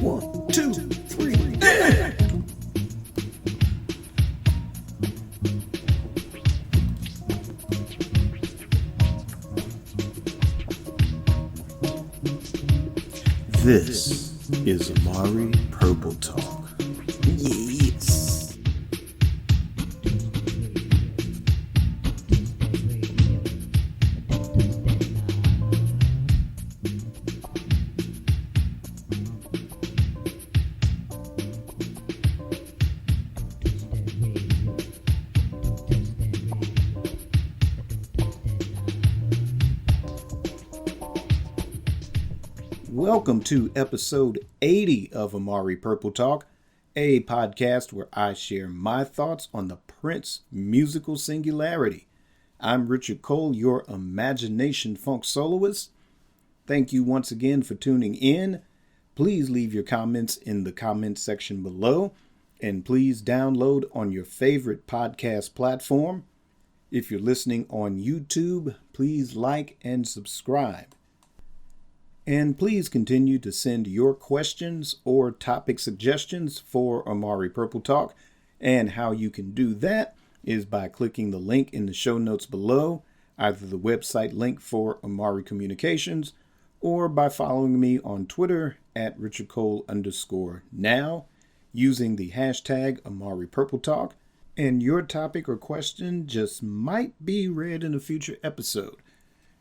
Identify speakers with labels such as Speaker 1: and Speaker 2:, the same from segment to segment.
Speaker 1: 1, 2, 3, yeah! This is Amari Purple Talk. Yes. Welcome to episode 80 of Amari Purple Talk, a podcast where I share my thoughts on the Prince musical singularity. I'm Richard Cole, your imagination funk soloist. Thank you once again for tuning in. Please leave your comments in the comment section below, and please download on your favorite podcast platform. If you're listening on YouTube, please like and subscribe. And please continue to send your questions or topic suggestions for Amari Purple Talk. And how you can do that is by clicking the link in the show notes below, either the website link for Amari Communications, or by following me on Twitter at RichardCole_now, using the hashtag Amari Purple Talk. And your topic or question just might be read in a future episode.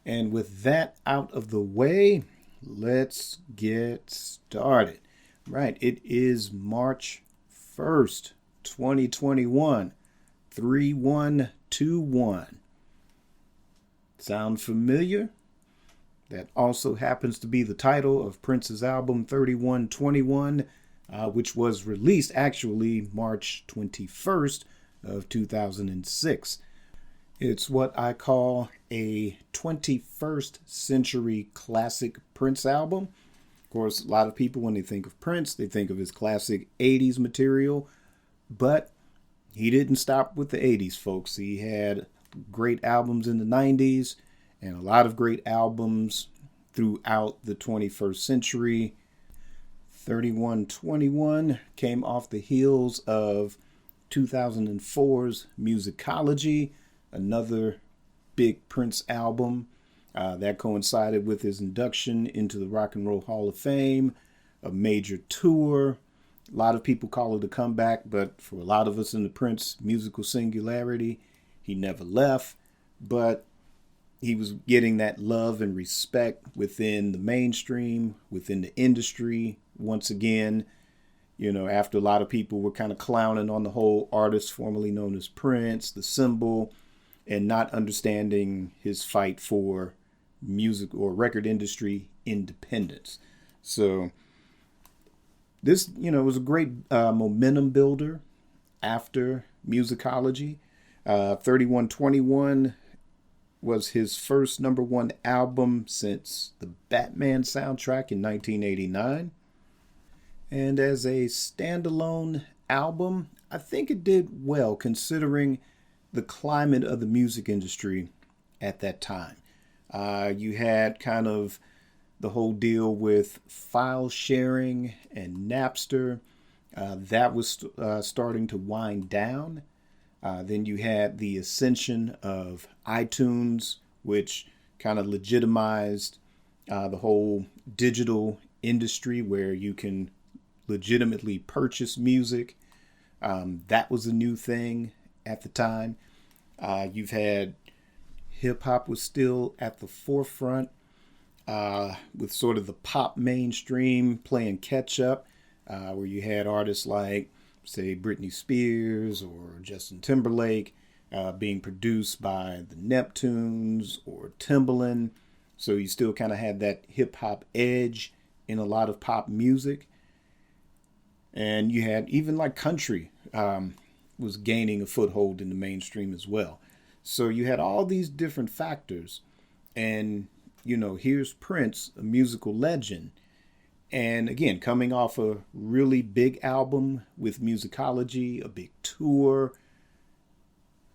Speaker 1: And with that out of the way, let's get started. Right, it is March 1st, 2021, 3121. Sound familiar? That also happens to be the title of Prince's album 3121, which was released actually March 21st of 2006. It's what I call a 21st century classic Prince album. Of course, a lot of people, when they think of Prince, they think of his classic 80s material. But he didn't stop with the 80s, folks. He had great albums in the 90s and a lot of great albums throughout the 21st century. 3121 came off the heels of 2004's Musicology, another big Prince album that coincided with his induction into the Rock and Roll Hall of Fame, a major tour. A lot of people call it a comeback, but for a lot of us in the Prince musical singularity, he never left, but he was getting that love and respect within the mainstream, within the industry. Once again, you know, after a lot of people were kind of clowning on the whole artist formerly known as Prince, the symbol, and not understanding his fight for music or record industry independence. So this, was a great momentum builder after Musicology. 3121 was his first number one album since the Batman soundtrack in 1989. And as a standalone album, I think it did well considering the climate of the music industry at that time. You had kind of the whole deal with file sharing and Napster. That was starting to wind down. Then you had the ascension of iTunes, which kind of legitimized the whole digital industry where you can legitimately purchase music. That was a new thing at the time. You've had hip hop was still at the forefront with sort of the pop mainstream playing catch up, where you had artists like, say, Britney Spears or Justin Timberlake being produced by the Neptunes or Timbaland. So you still kind of had that hip hop edge in a lot of pop music. And you had even like country was gaining a foothold in the mainstream as well. So you had all these different factors. And, here's Prince, a musical legend. And again, coming off a really big album with Musicology, a big tour,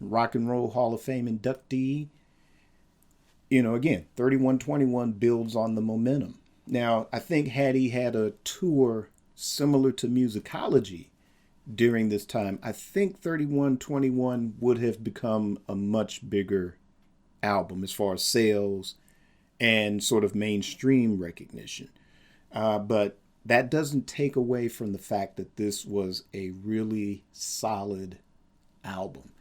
Speaker 1: Rock and Roll Hall of Fame inductee. Again, 3121 builds on the momentum. Now, I think had he had a tour similar to musicology during this time, I think 3121 would have become a much bigger album as far as sales and sort of mainstream recognition. But that doesn't take away from the fact that this was a really solid album.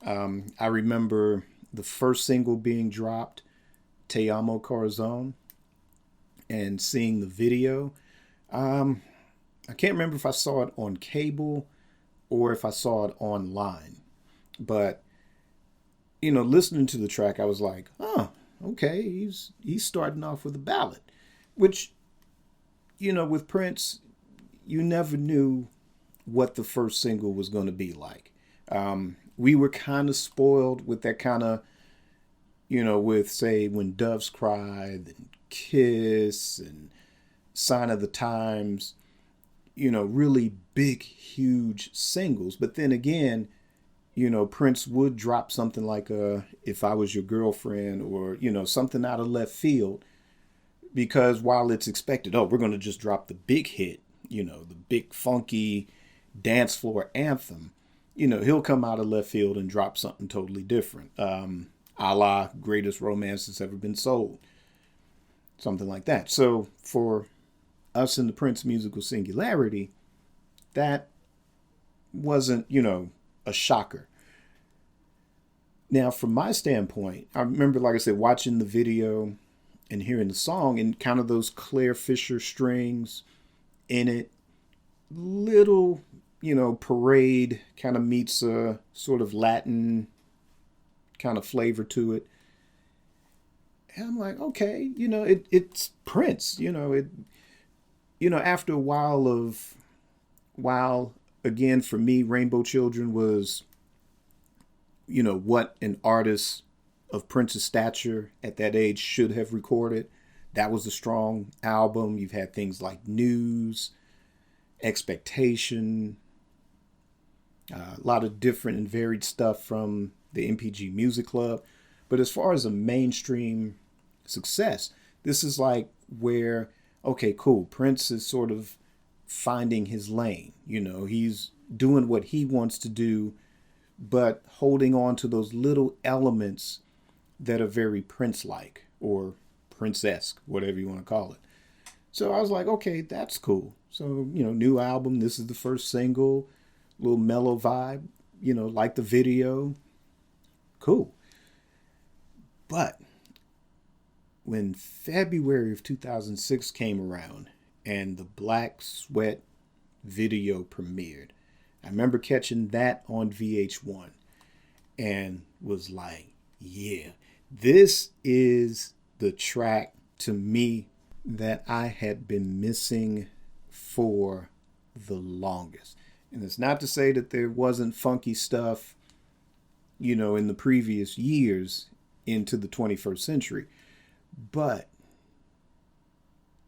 Speaker 1: I remember the first single being dropped, Te Amo Corazon, and seeing the video. I can't remember if I saw it on cable or if I saw it online. But, listening to the track, I was like, oh, okay, he's starting off with a ballad. Which, with Prince, you never knew what the first single was going to be like. We were kind of spoiled with that kind of, with, say, When Doves Cry, and Kiss, and Sign of the Times, really big, huge singles. But then again, Prince would drop something like If I Was Your Girlfriend, or, something out of left field. Because while it's expected, we're going to just drop the big hit, the big funky dance floor anthem, he'll come out of left field and drop something totally different. A la Greatest Romance That's Ever Been Sold. Something like that. So for us in the Prince musical singularity, that wasn't, a shocker. Now, from my standpoint, I remember, like I said, watching the video and hearing the song and kind of those Claire Fisher strings in it. Little, parade kind of meets a sort of Latin kind of flavor to it. And I'm like, okay, it's Prince, after a while, again, for me, Rainbow Children was, what an artist of Prince's stature at that age should have recorded. That was a strong album. You've had things like News, Expectation, a lot of different and varied stuff from the MPG Music Club. But as far as a mainstream success, this is like where, okay, cool, Prince is sort of finding his lane. He's doing what he wants to do, but holding on to those little elements that are very Prince-like or Prince-esque, whatever you want to call it. So I was like, okay, that's cool. So, new album. This is the first single, little mellow vibe, like the video. Cool. But when February of 2006 came around and the Black Sweat video premiered, I remember catching that on VH1 and was like, yeah, this is the track to me that I had been missing for the longest. And it's not to say that there wasn't funky stuff, in the previous years into the 21st century. But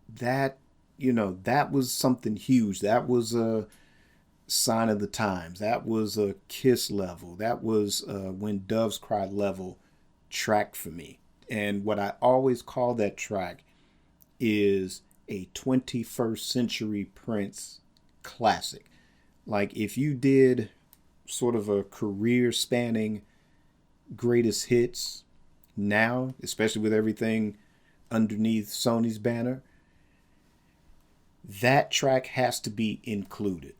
Speaker 1: that, that was something huge. That was a Sign of the Times. That was a Kiss level. That was When Doves Cry level track for me. And what I always call that track is a 21st century Prince classic. Like if you did sort of a career spanning greatest hits now, especially with everything underneath Sony's banner, that track has to be included.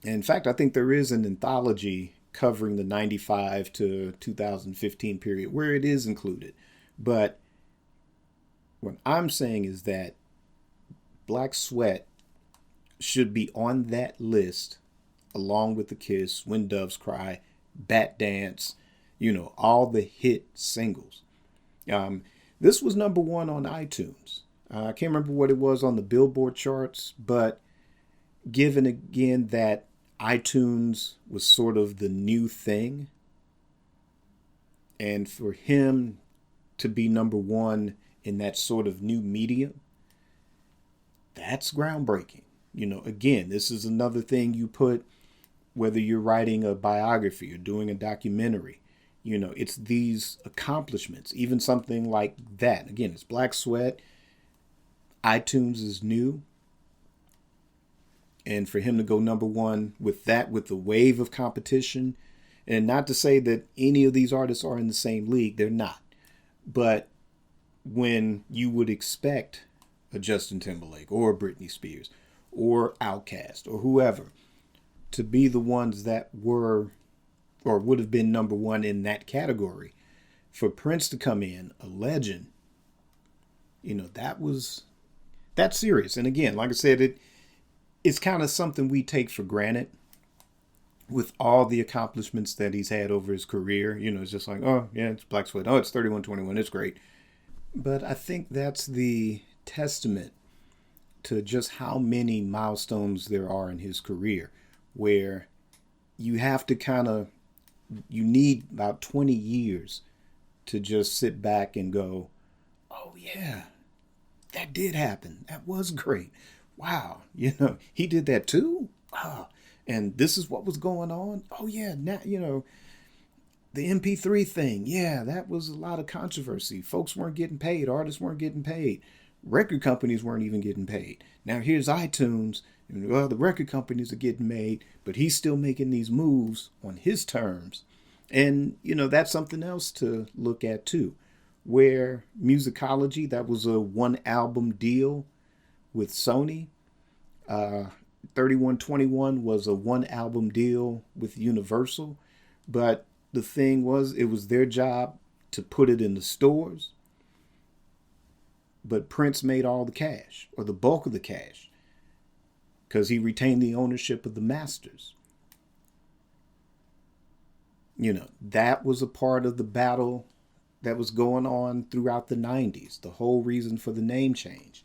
Speaker 1: In fact, I think there is an anthology covering the 95 to 2015 period where it is included. But what I'm saying is that Black Sweat should be on that list along with The Kiss, When Doves Cry, Bat Dance, all the hit singles. This was number one on iTunes. I can't remember what it was on the Billboard charts, but given again that iTunes was sort of the new thing, and for him to be number one in that sort of new medium, that's groundbreaking. Again, this is another thing you put, whether you're writing a biography or doing a documentary, it's these accomplishments, even something like that. Again, it's Black Sweat. iTunes is new. And for him to go number one with that, with the wave of competition, and not to say that any of these artists are in the same league, they're not. But when you would expect a Justin Timberlake or a Britney Spears or Outkast or whoever to be the ones that were or would have been number one in that category, for Prince to come in, a legend, that's serious. And again, like I said, it's kind of something we take for granted with all the accomplishments that he's had over his career. It's just like, oh yeah, it's Black Sweat. Oh, it's 3121. It's great. But I think that's the testament to just how many milestones there are in his career, where you have to you need about 20 years to just sit back and go, oh yeah, that did happen. That was great. Wow. He did that too. Wow. And this is what was going on. Oh yeah. Now, the MP3 thing. Yeah, that was a lot of controversy. Folks weren't getting paid. Artists weren't getting paid. Record companies weren't even getting paid. Now here's iTunes. Well, the record companies are getting made, but he's still making these moves on his terms. And, that's something else to look at too, where Musicology, that was a 1-album deal with Sony. 3121 was a 1-album deal with Universal. But the thing was, it was their job to put it in the stores. But Prince made all the cash, or the bulk of the cash, because he retained the ownership of the masters. That was a part of the battle that was going on throughout the 90s, the whole reason for the name change.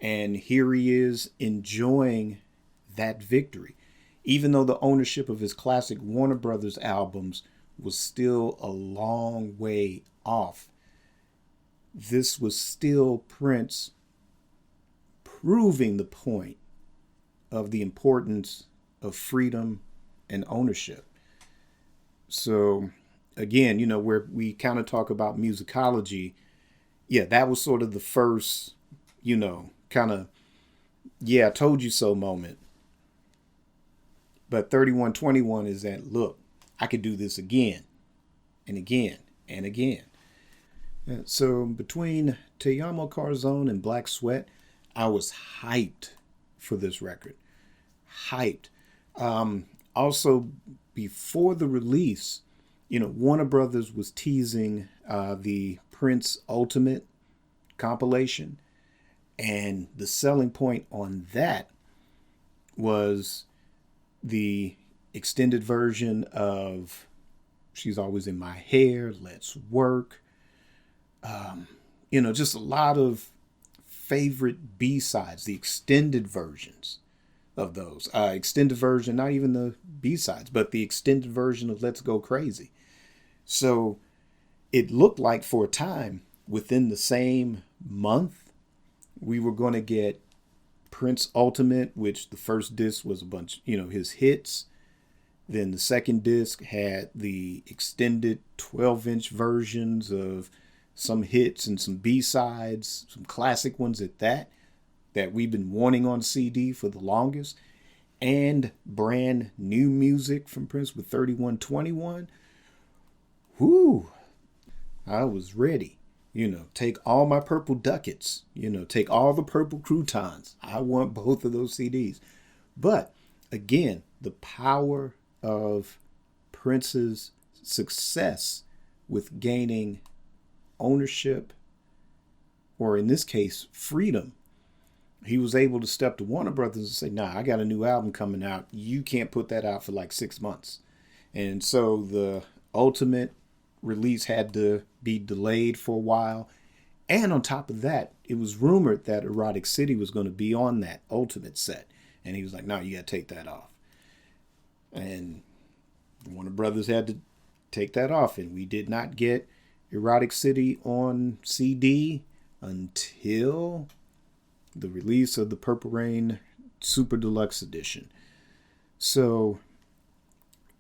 Speaker 1: And here he is enjoying that victory, even though the ownership of his classic Warner Brothers albums was still a long way off. This was still Prince proving the point of the importance of freedom and ownership. So again, where we kind of talk about Musicology, yeah, that was sort of the first, kind of, yeah, I told you so moment. But 3121 is that, look, I could do this again and again and again. So between Te Amo Carzone and Black Sweat, I was hyped for this record. Hyped. Also, before the release, Warner Brothers was teasing the Prince Ultimate compilation. And the selling point on that was the extended version of She's Always in My Hair, Let's Work. Just a lot of favorite B-sides, the extended versions of those. Extended version, not even the B-sides, but the extended version of Let's Go Crazy. So it looked like for a time, within the same month, we were going to get Prince Ultimate, which the first disc was a bunch, his hits. Then the second disc had the extended 12-inch versions of some hits and some B-sides, some classic ones at that we've been wanting on CD for the longest, and brand new music from Prince with 3121. Whoo! I was ready. Take all my purple ducats, take all the purple croutons. I want both of those CDs. But again, the power of Prince's success with gaining ownership, or in this case, freedom. He was able to step to Warner Brothers and say, nah, I got a new album coming out. You can't put that out for like 6 months. And so the ultimate release had to be delayed for a while. And on top of that, it was rumored that Erotic City was going to be on that ultimate set. And he was like, no, you got to take that off. And Warner Brothers had to take that off. And we did not get Erotic City on CD until the release of the Purple Rain Super Deluxe Edition. So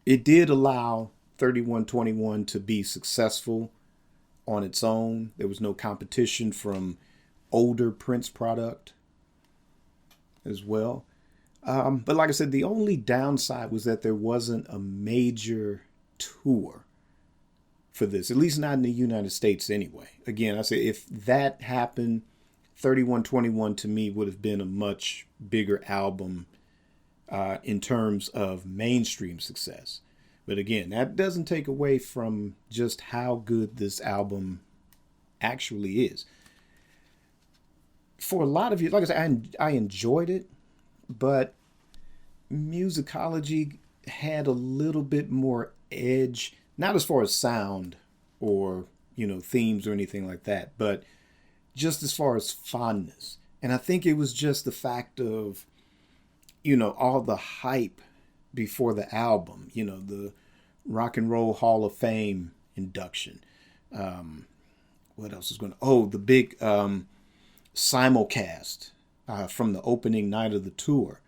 Speaker 1: it did allow 3121 to be successful on its own. There was no competition from older Prince product as well. But like I said, the only downside was that there wasn't a major tour for this, at least not in the United States anyway. Again, I say if that happened, 3121 to me would have been a much bigger album in terms of mainstream success. But again, that doesn't take away from just how good this album actually is. For a lot of you, like I said, I enjoyed it, but musicology had a little bit more edge, not as far as sound or, themes or anything like that, but just as far as fondness. And I think it was just the fact of, all the hype before the album, the Rock and Roll Hall of Fame induction. What else is going to, the big simulcast from the opening night of the tour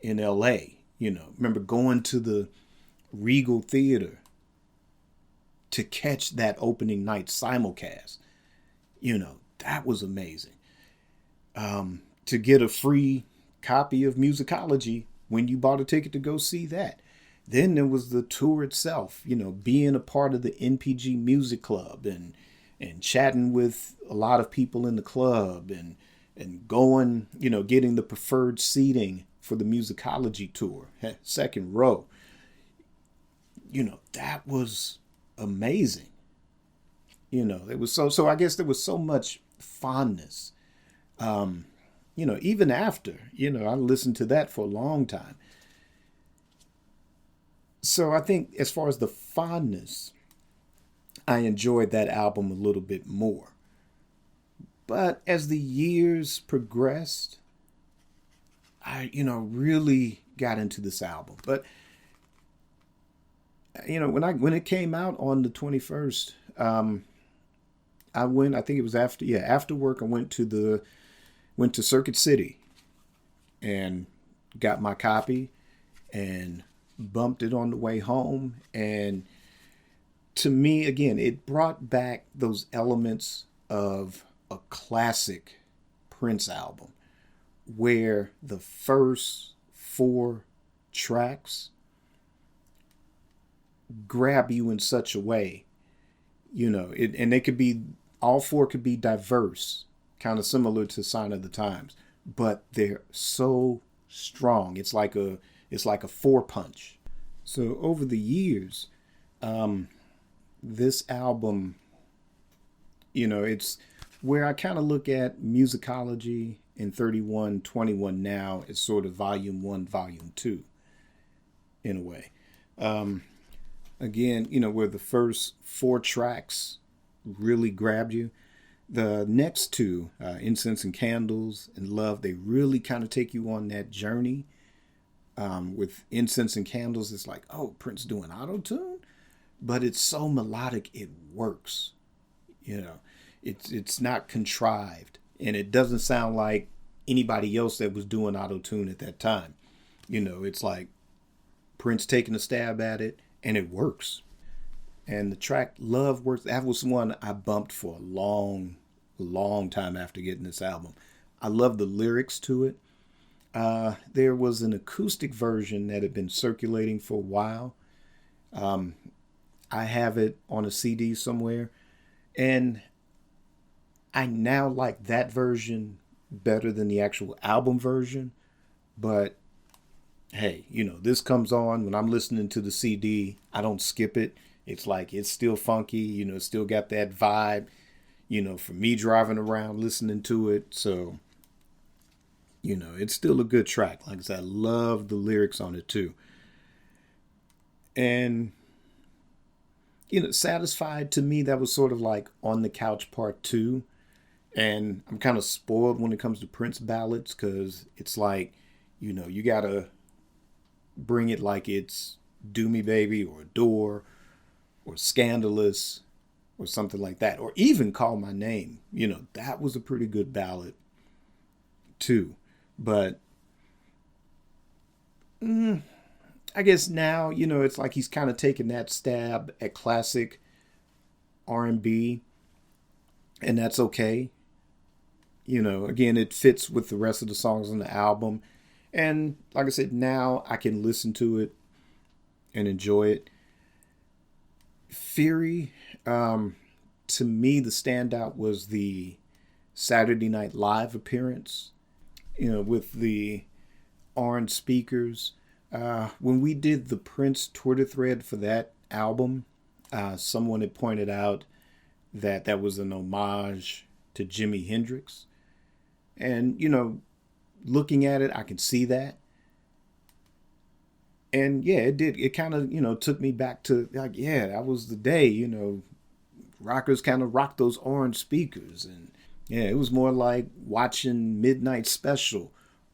Speaker 1: in LA. Remember going to the Regal Theater to catch that opening night simulcast. That was amazing. To get a free copy of Musicology when you bought a ticket to go see that. Then there was the tour itself, being a part of the NPG Music Club and chatting with a lot of people in the club and going, getting the preferred seating for the Musicology tour, second row. That was amazing. It was so I guess there was so much fondness. Even after, I listened to that for a long time. So I think as far as the fondness, I enjoyed that album a little bit more. But as the years progressed, I, really got into this album. But, when it came out on the 21st, I think it was after work, I went to Circuit City and got my copy and bumped it on the way home. And to me, again, it brought back those elements of a classic Prince album where the first 4 tracks grab you in such a way, and they could be, all 4 could be diverse, kind of similar to Sign of the Times, but they're so strong. It's like a 4-punch. So over the years, this album, it's where I kind of look at Musicology and 3121 now as sort of volume 1, volume 2, in a way. Again, where the first 4 tracks really grabbed you. The next 2, Incense and Candles and Love, they really kind of take you on that journey. With Incense and Candles, it's like, oh, Prince doing auto-tune? But it's so melodic, it works. It's not contrived. And it doesn't sound like anybody else that was doing auto-tune at that time. It's like Prince taking a stab at it, and it works. And the track Love works. That was one I bumped for a long, long time after getting this album. I love the lyrics to it. There was an acoustic version that had been circulating for a while. I have it on a CD somewhere. And I now like that version better than the actual album version. But hey, this comes on when I'm listening to the CD. I don't skip it. It's like, it's still funky, it's still got that vibe, for me driving around listening to it. So, it's still a good track. Like I said, I love the lyrics on it too. And, Satisfied, to me, that was sort of like On the Couch Part 2. And I'm kind of spoiled when it comes to Prince ballads, because it's like, you got to bring it like it's Do Me Baby or Adore or Scandalous or something like that, or even Call My Name. That was a pretty good ballad too. But I guess now, it's like he's kind of taking that stab at classic R&B, and that's okay. Again, it fits with the rest of the songs on the album. And like I said, now I can listen to it and enjoy it. Fury, to me, the standout was the Saturday Night Live appearance, with the orange speakers. When we did the Prince Twitter thread for that album, someone had pointed out that that was an homage to Jimi Hendrix. And, looking at it, I can see that. And yeah, it did. It kind of, took me back to like, yeah, that was the day, rockers kind of rocked those orange speakers. And yeah, it was more like watching Midnight Special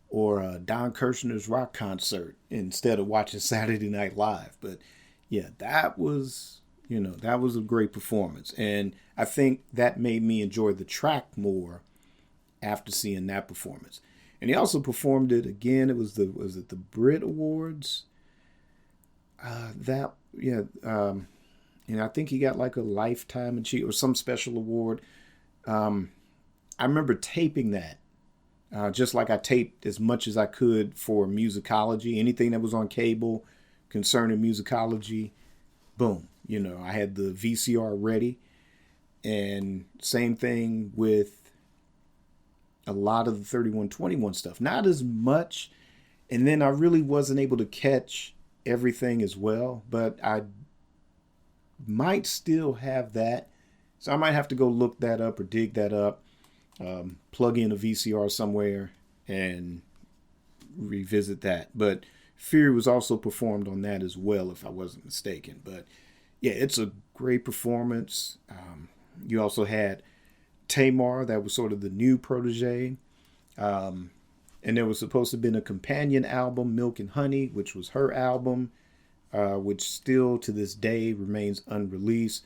Speaker 1: or Don Kirshner's rock concert instead of watching Saturday Night Live. But yeah, that was a great performance. And I think that made me enjoy the track more after seeing that performance. And he also performed it again. It was the Brit Awards. I think he got like a lifetime achievement or some special award. I remember taping that, just like I taped as much as I could for musicology. Anything that was on cable concerning musicology, boom. I had the VCR ready. And same thing with a lot of the 3121 stuff. Not as much. And then I really wasn't able to catch everything as well. But I might still have that. So I might have to go look that up or dig that up. Plug in a VCR somewhere and revisit that. But Fury was also performed on that as well, if I wasn't mistaken. But yeah, it's a great performance. You also had Tamar, that was sort of the new protege. And there was supposed to have been a companion album, Milk and Honey, which was her album, which still to this day remains unreleased.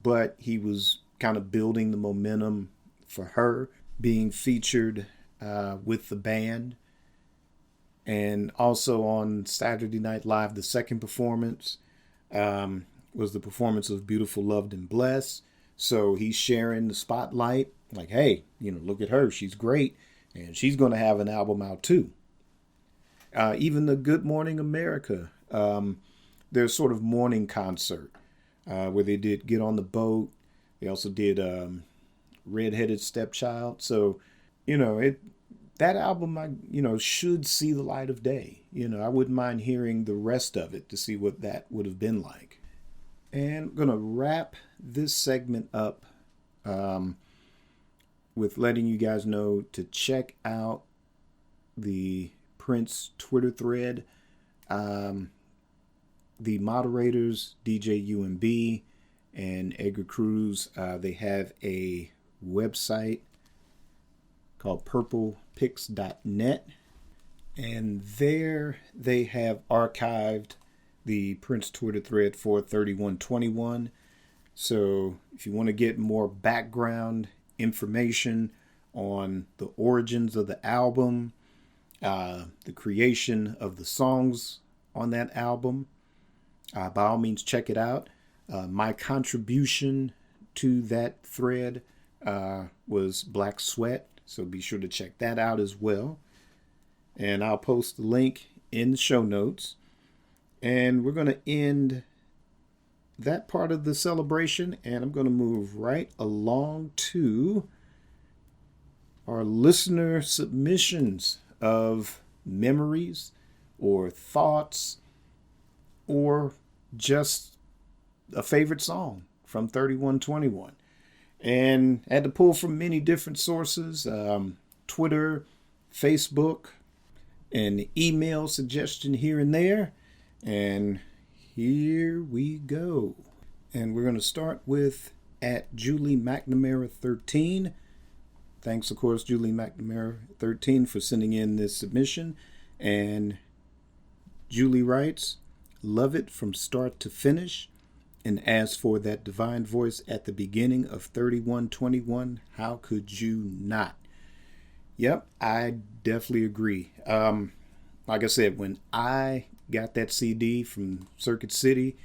Speaker 1: But he was kind of building the momentum for her being featured with the band. And also on Saturday Night Live, the second performance was the performance of Beautiful, Loved, and Blessed. So he's sharing the spotlight. Like, hey, look at her. She's great. And she's going to have an album out too. Even the Good Morning America, their sort of morning concert where they did Get on the Boat. They also did Redheaded Stepchild. So, that album, should see the light of day. I wouldn't mind hearing the rest of it to see what that would have been like. And I'm going to wrap this segment up with letting you guys know to check out the Prince Twitter thread. The moderators, DJ UMB and Edgar Cruz, they have a website called purplepix.net. And there they have archived the Prince Twitter thread for 3121. So if you want to get more background information on the origins of the album, the creation of the songs on that album, by all means check it out. My contribution to that thread was Black Sweat, so be sure to check that out as well. And I'll post the link in the show notes. And we're going to end that part of the celebration, and I'm going to move right along to our listener submissions of memories or thoughts or just a favorite song from 3121. And I had to pull from many different sources, Twitter, Facebook, an email suggestion here and there. And here we go. And we're going to start with at Julie McNamara 13. Thanks, of course, Julie McNamara 13 for sending in this submission. And Julie writes, love it from start to finish. And as for that divine voice at the beginning of 3121, how could you not? Yep, I definitely agree. Like I said, when I got that CD from Circuit City,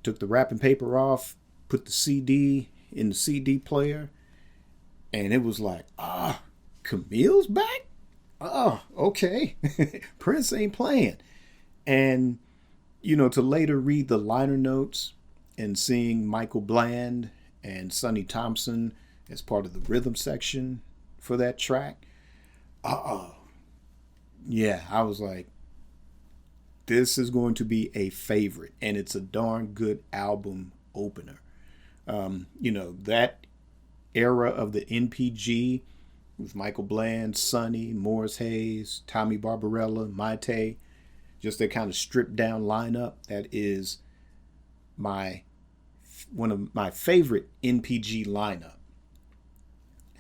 Speaker 1: took the wrapping paper off, put the CD in the CD player, and it was like, Camille's back? oh, okay. Prince ain't playing. And, to later read the liner notes and seeing Michael Bland and Sonny Thompson as part of the rhythm section for that track, yeah, I was like, this is going to be a favorite. And it's a darn good album opener. That era of the NPG with Michael Bland, Sonny, Morris Hayes, Tommy Barbarella, Maite, just that kind of stripped down lineup. That is one of my favorite NPG lineup,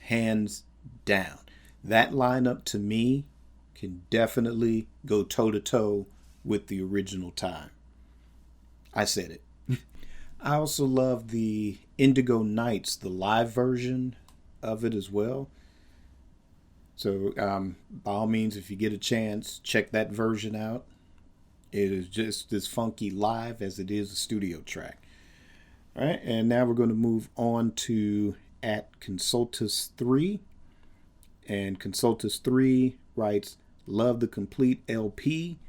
Speaker 1: hands down. That lineup to me can definitely go toe to toe with the original time. I said it. I also love the Indigo Nights, the live version of it as well. So by all means, if you get a chance, check that version out. It is just as funky live as it is a studio track. All right, and now we're going to move on to at Consultus 3. And Consultus 3 writes, love the complete LP.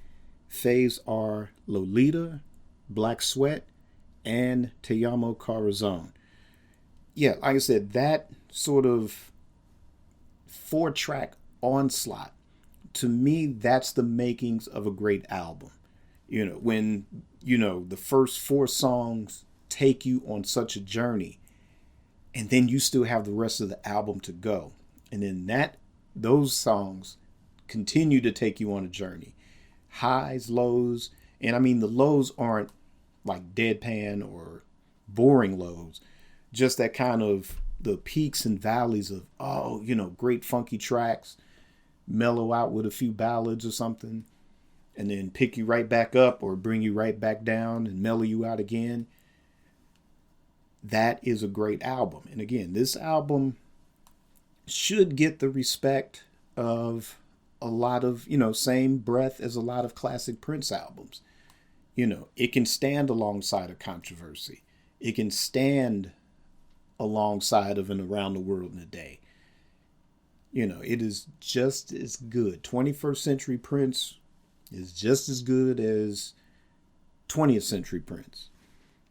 Speaker 1: Faves are Lolita, Black Sweat, and Te Amo Corazon. Yeah, like I said, that sort of 4-track onslaught, to me, that's the makings of a great album. When, the first 4 songs take you on such a journey, and then you still have the rest of the album to go. And then those songs continue to take you on a journey. Highs, lows, and I mean, the lows aren't like deadpan or boring lows, just that kind of the peaks and valleys of, great funky tracks, mellow out with a few ballads or something, and then pick you right back up or bring you right back down and mellow you out again. That is a great album. And again, this album should get the respect of a lot of, same breath as a lot of classic Prince albums. It can stand alongside a Controversy. It can stand alongside of an Around the World in a Day. It is just as good. 21st Century Prince is just as good as 20th Century Prince.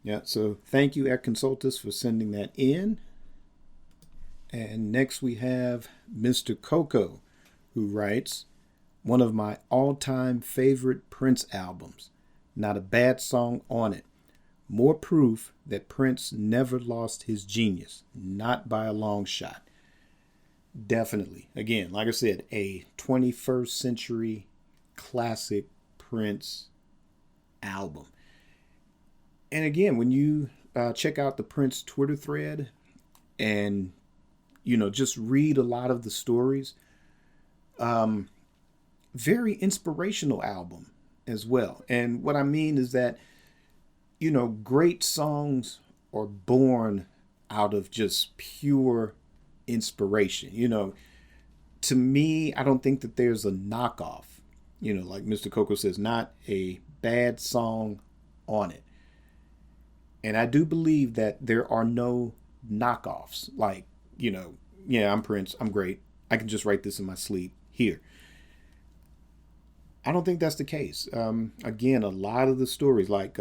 Speaker 1: Yeah, so thank you, at Consultus, for sending that in. And next we have Mr. Coco, who writes, one of my all-time favorite Prince albums. Not a bad song on it. More proof that Prince never lost his genius. Not by a long shot. Definitely. Again, like I said, a 21st century classic Prince album. And again, when you check out the Prince Twitter thread and, just read a lot of the stories, very inspirational album as well. And what I mean is that, great songs are born out of just pure inspiration. To me, I don't think that there's a knockoff, like Mr. Coco says, not a bad song on it. And I do believe that there are no knockoffs. Like, yeah, I'm Prince, I'm great, I can just write this in my sleep here. I don't think that's the case. Again, a lot of the stories, like,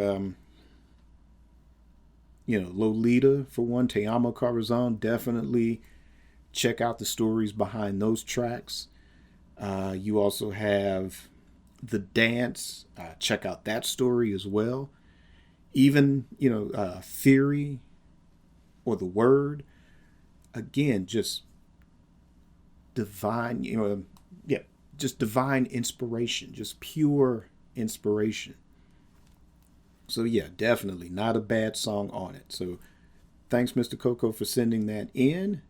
Speaker 1: Lolita, for one, Te Amo Corazon, definitely check out the stories behind those tracks. You also have The Dance. Check out that story as well. Even, Theory or The Word. Again, just divine, just divine inspiration, just pure inspiration. So yeah, definitely not a bad song on it. So thanks, Mr. Coco, for sending that in.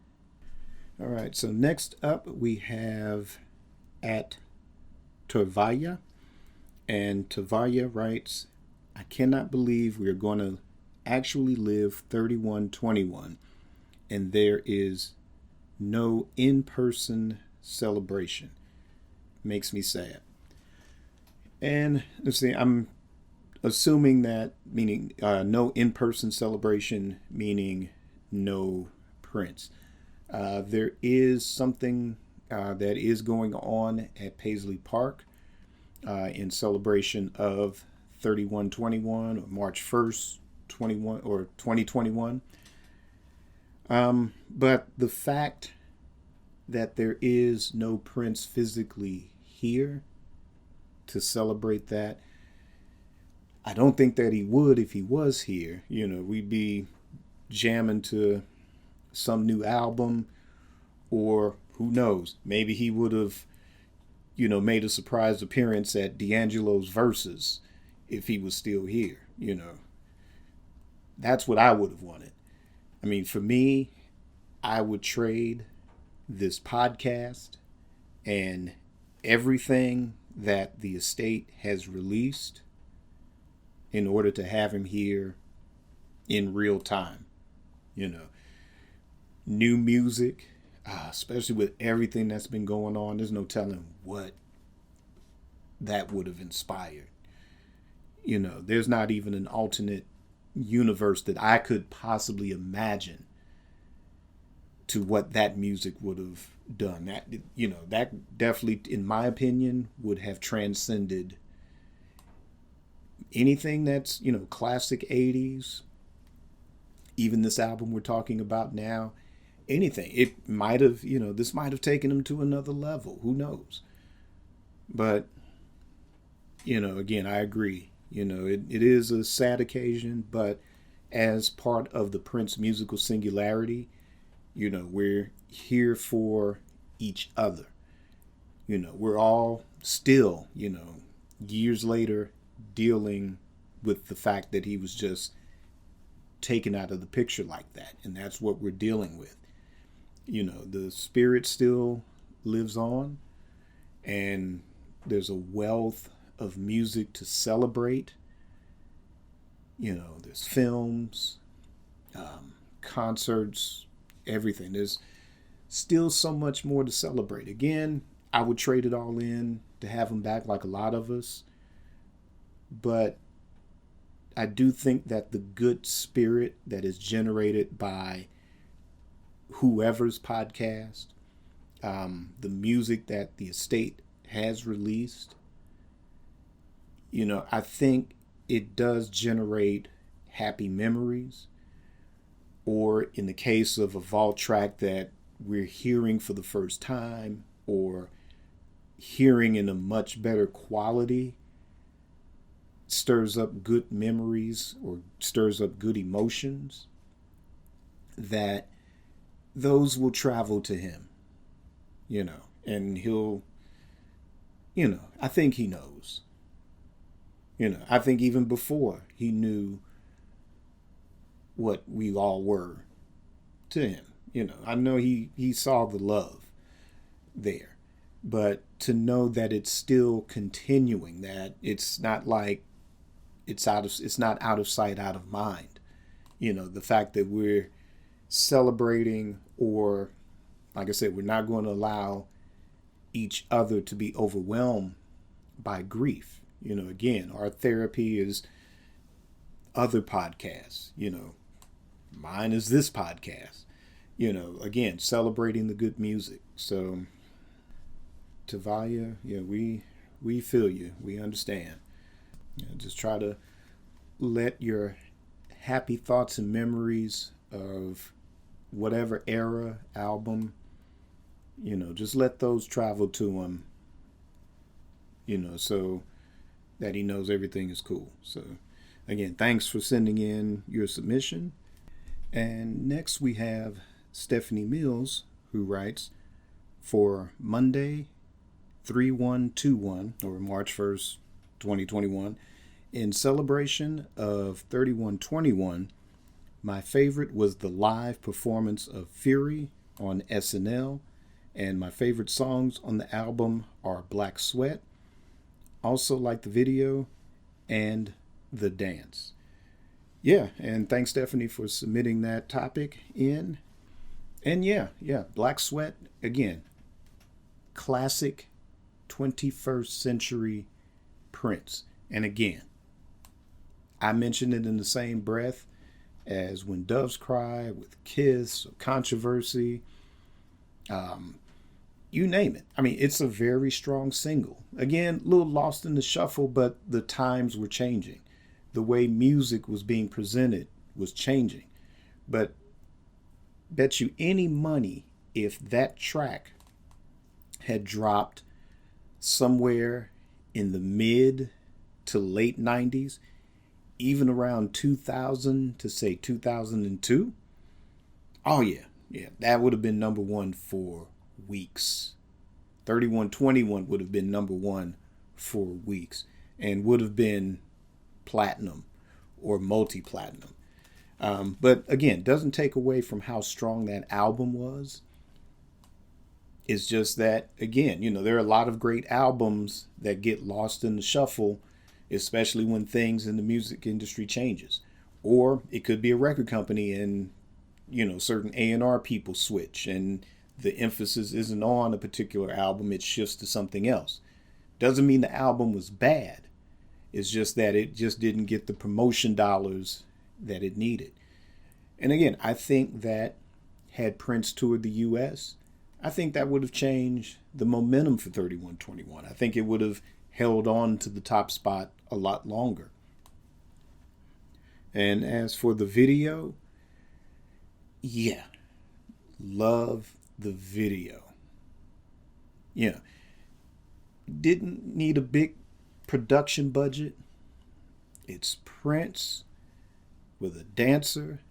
Speaker 1: All right, so next up we have at Tavaya. And Tavaya writes, I cannot believe we are going to actually live 3121 and there is no in-person celebration. Makes me sad. And let's see, I'm assuming that meaning no in-person celebration, meaning no Prince. There is something that is going on at Paisley Park in celebration of 3121 or March 1st, 21 or 2021. But the fact that there is no Prince physically here to celebrate that, I don't think that he would if he was here. You know, we'd be jamming to some new album, or who knows, maybe he would have, made a surprise appearance at D'Angelo's Verses if he was still here. That's what I would have wanted. I mean, for me, I would trade this podcast and everything that the estate has released in order to have him here in real time. New music, especially with everything that's been going on, there's no telling what that would have inspired. There's not even an alternate universe that I could possibly imagine to what that music would have done. That definitely, in my opinion, would have transcended anything that's, classic 80s, even this album we're talking about now, anything. It might have, this might have taken him to another level. Who knows? But, again, I agree. It is a sad occasion, but as part of the Prince musical singularity, we're here for each other. We're all still, years later, dealing with the fact that he was just taken out of the picture like that. And that's what we're dealing with. The spirit still lives on, and there's a wealth of music to celebrate. There's films, concerts, everything. There's still so much more to celebrate. Again, I would trade it all in to have him back, like a lot of us. But I do think that the good spirit that is generated by whoever's podcast, the music that the estate has released, I think it does generate happy memories. Or in the case of a vault track that we're hearing for the first time, or hearing in a much better quality, stirs up good memories or stirs up good emotions, that those will travel to him, and he'll, I think he knows. I think even before he knew what we all were to him. I know he saw the love there, but to know that it's still continuing, that it's not like it's not out of sight, out of mind. The fact that we're celebrating, or like I said, we're not going to allow each other to be overwhelmed by grief. Again, our therapy is other podcasts. Mine is this podcast. Again, celebrating the good music. So, Tavaya, we feel you. We understand. Just try to let your happy thoughts and memories of whatever era, album, just let those travel to him, so that he knows everything is cool. So, again, thanks for sending in your submission. And next we have Stephanie Mills, who writes, for Monday, 3121, or March 1st, 2021, in celebration of 3121, my favorite was the live performance of Fury on SNL, and my favorite songs on the album are Black Sweat. Also like the video and the dance. Yeah, and thanks, Stephanie, for submitting that topic in. And yeah, Black Sweat, again, classic 21st century Prince. And again, I mentioned it in the same breath as When Doves Cry, with Kiss, or Controversy. you name it. I mean, it's a very strong single. Again, a little lost in the shuffle, but the times were changing. The way music was being presented was changing. But bet you any money if that track had dropped somewhere in the mid to late 90s, even around 2000 to say 2002, oh yeah, that would have been number one for weeks. 3121 would have been number one for weeks and would have been platinum or multi-platinum. But again, doesn't take away from how strong that album was. It's just that, again, there are a lot of great albums that get lost in the shuffle, especially when things in the music industry changes. Or it could be a record company and, certain A&R people switch and the emphasis isn't on a particular album, it shifts to something else. Doesn't mean the album was bad. It's just that it just didn't get the promotion dollars that it needed. And again, I think that had Prince toured the US, I think that would have changed the momentum for 3121. I think it would have held on to the top spot a lot longer. And as for the video, yeah, love the video. Yeah, didn't need a big production budget. It's Prince with a dancer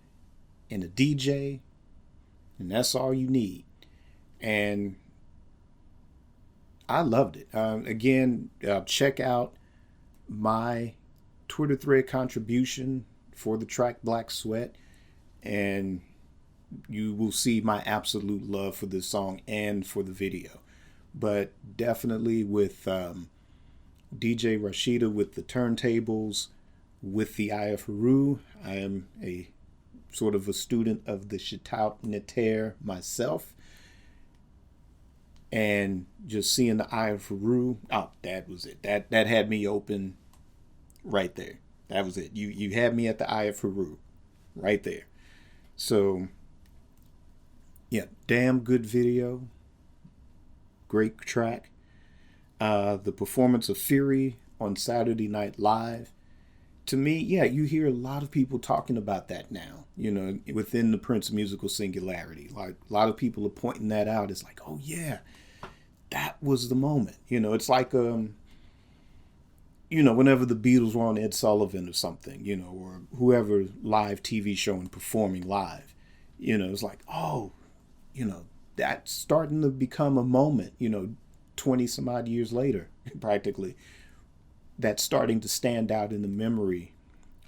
Speaker 1: and a DJ, and that's all you need. And I loved it. Again, check out my Twitter thread contribution for the track Black Sweat, and you will see my absolute love for this song and for the video. But definitely with DJ Rashida with the turntables, with the Eye of Haru. I am a sort of a student of the Shitout Neter myself. And just seeing the Eye of Haru, oh, that was it. That had me open right there. That was it. You had me at the Eye of Haru right there. So, yeah, damn good video. Great track. The performance of Fury on Saturday Night Live. To me, yeah, you hear a lot of people talking about that now, within the Prince musical singularity. Like, a lot of people are pointing that out. It's like, oh, yeah, that was the moment. It's like, whenever the Beatles were on Ed Sullivan or something, or whoever live TV show and performing live, it's like, oh, that's starting to become a moment, 20 some odd years later, practically. That's starting to stand out in the memory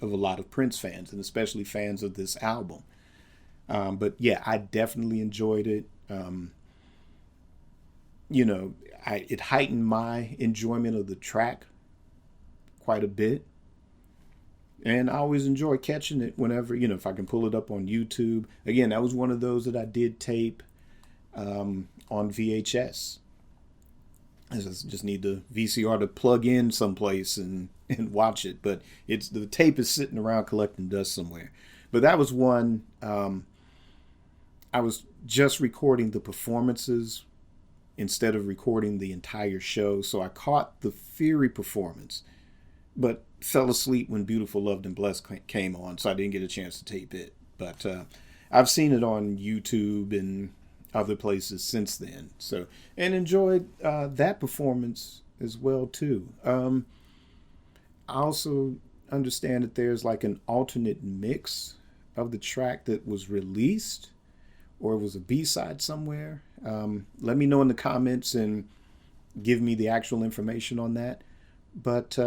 Speaker 1: of a lot of Prince fans, and especially fans of this album. But yeah, I definitely enjoyed it. It heightened my enjoyment of the track quite a bit. And I always enjoy catching it whenever, if I can pull it up on YouTube. Again, that was one of those that I did tape on VHS. I just need the VCR to plug in someplace and watch it. But the tape is sitting around collecting dust somewhere. But that was one. I was just recording the performances instead of recording the entire show. So I caught the Fury performance, but fell asleep when Beautiful, Loved, and Blessed came on. So I didn't get a chance to tape it. But I've seen it on YouTube and other places since then. So, and enjoyed that performance as well too. I also understand that there's like an alternate mix of the track that was released, or it was a B-side somewhere. Let me know in the comments and give me the actual information on that. But